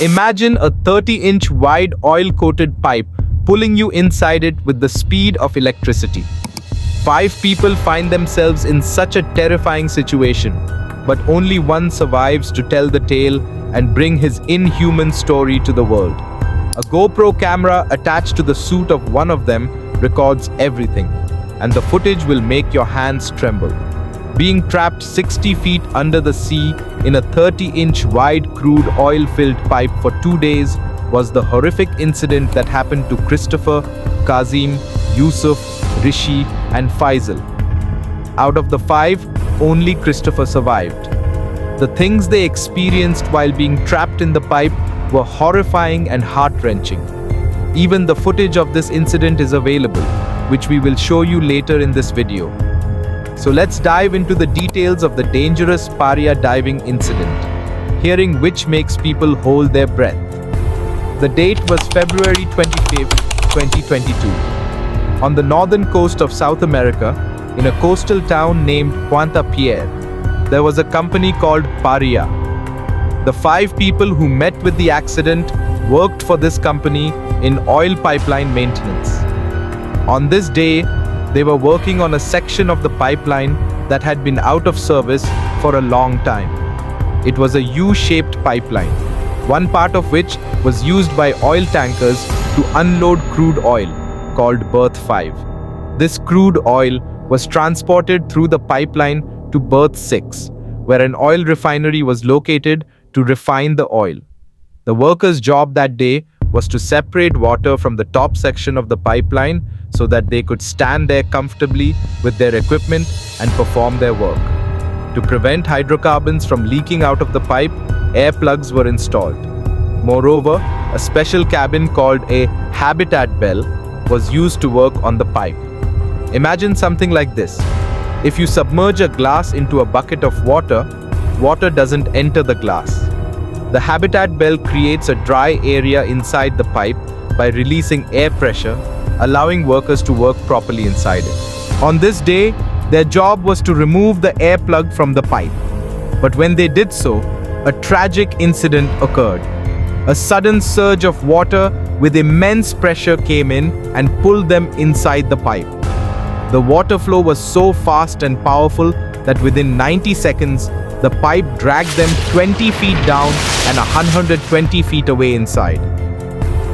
Imagine a 30-inch wide oil-coated pipe pulling you inside it with the speed of electricity. 5 people find themselves in such a terrifying situation, but only one survives to tell the tale and bring his inhuman story to the world. A GoPro camera attached to the suit of one of them records everything, and the footage will make your hands tremble. Being trapped 60 feet under the sea in a 30-inch wide crude oil-filled pipe for 2 days was the horrific incident that happened to Christopher, Kazim, Yusuf, Rishi, and Faisal. Out of the 5, only Christopher survived. The things they experienced while being trapped in the pipe were horrifying and heart-wrenching. Even the footage of this incident is available, which we will show you later in this video. So let's dive into the details of the dangerous Paria diving incident, hearing which makes people hold their breath. The date was February 25, 2022. On the northern coast of South America, in a coastal town named Puerto Pierre, there was a company called Paria. The 5 people who met with the accident worked for this company in oil pipeline maintenance. On this day, they were working on a section of the pipeline that had been out of service for a long time. It was a U-shaped pipeline, one part of which was used by oil tankers to unload crude oil, called Berth 5. This crude oil was transported through the pipeline to Berth 6, where an oil refinery was located to refine the oil. The workers' job that day was to separate water from the top section of the pipeline so that they could stand there comfortably with their equipment and perform their work. To prevent hydrocarbons from leaking out of the pipe, air plugs were installed. Moreover, a special cabin called a habitat bell was used to work on the pipe. Imagine something like this. If you submerge a glass into a bucket of water, water doesn't enter the glass. The habitat bell creates a dry area inside the pipe by releasing air pressure, allowing workers to work properly inside it. On this day, their job was to remove the air plug from the pipe. But when they did so, a tragic incident occurred. A sudden surge of water with immense pressure came in and pulled them inside the pipe. The water flow was so fast and powerful that within 90 seconds, the pipe dragged them 20 feet down and 120 feet away inside.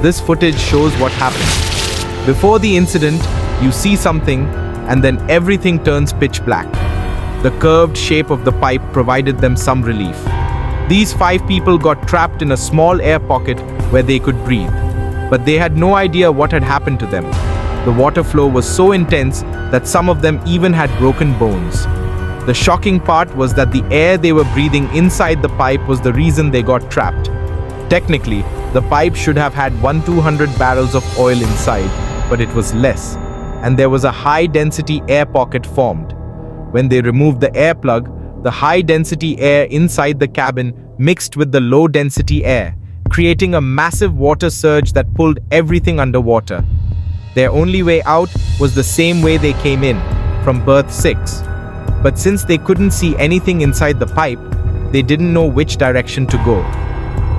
This footage shows what happened. Before the incident, you see something, and then everything turns pitch black. The curved shape of the pipe provided them some relief. These 5 people got trapped in a small air pocket where they could breathe, but they had no idea what had happened to them. The water flow was so intense that some of them even had broken bones. The shocking part was that the air they were breathing inside the pipe was the reason they got trapped. Technically, the pipe should have had 200 barrels of oil inside, but it was less, and there was a high-density air pocket formed. When they removed the air plug, the high-density air inside the cabin mixed with the low-density air, creating a massive water surge that pulled everything underwater. Their only way out was the same way they came in, from Berth 6. But since they couldn't see anything inside the pipe, they didn't know which direction to go.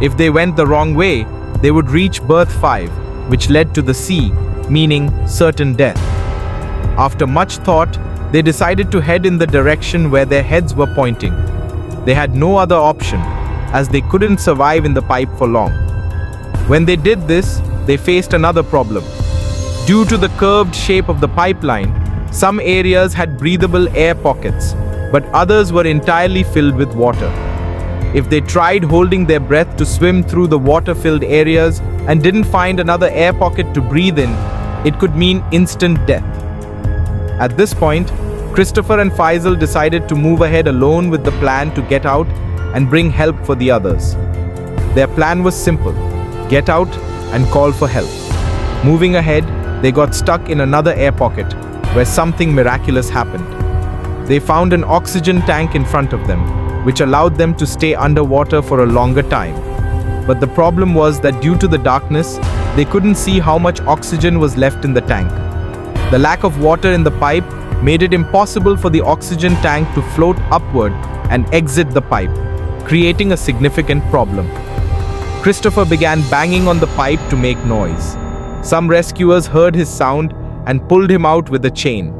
If they went the wrong way, they would reach Berth 5, which led to the sea, meaning certain death. After much thought, they decided to head in the direction where their heads were pointing. They had no other option, as they couldn't survive in the pipe for long. When they did this, they faced another problem. Due to the curved shape of the pipeline, some areas had breathable air pockets, but others were entirely filled with water. If they tried holding their breath to swim through the water-filled areas and didn't find another air pocket to breathe in, it could mean instant death. At this point, Christopher and Faisal decided to move ahead alone with the plan to get out and bring help for the others. Their plan was simple: get out and call for help. Moving ahead, they got stuck in another air pocket, where something miraculous happened. They found an oxygen tank in front of them, which allowed them to stay underwater for a longer time. But the problem was that due to the darkness, they couldn't see how much oxygen was left in the tank. The lack of water in the pipe made it impossible for the oxygen tank to float upward and exit the pipe, creating a significant problem. Christopher began banging on the pipe to make noise. Some rescuers heard his sound and pulled him out with a chain.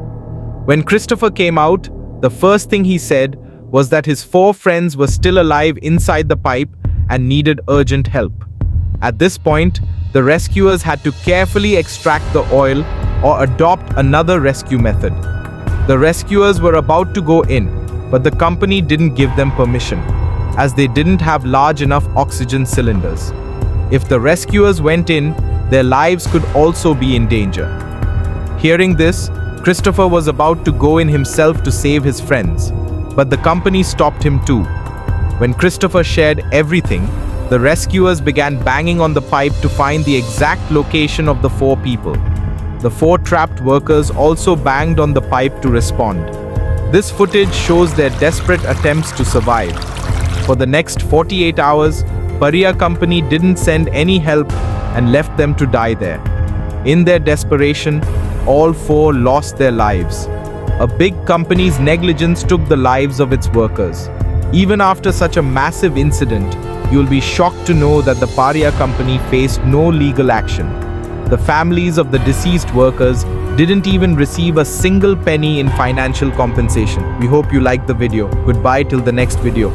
When Christopher came out, the first thing he said was that his 4 friends were still alive inside the pipe and needed urgent help. At this point, the rescuers had to carefully extract the oil or adopt another rescue method. The rescuers were about to go in, but the company didn't give them permission, as they didn't have large enough oxygen cylinders. If the rescuers went in, their lives could also be in danger. Hearing this, Christopher was about to go in himself to save his friends, but the company stopped him too. When Christopher shared everything, the rescuers began banging on the pipe to find the exact location of the 4 people. The 4 trapped workers also banged on the pipe to respond. This footage shows their desperate attempts to survive. For the next 48 hours, Paria Company didn't send any help and left them to die there. In their desperation, all 4 lost their lives. A big company's negligence took the lives of its workers. Even after such a massive incident, you'll be shocked to know that the Paria Company faced no legal action. The families of the deceased workers didn't even receive a single penny in financial compensation. We hope you liked the video. Goodbye till the next video.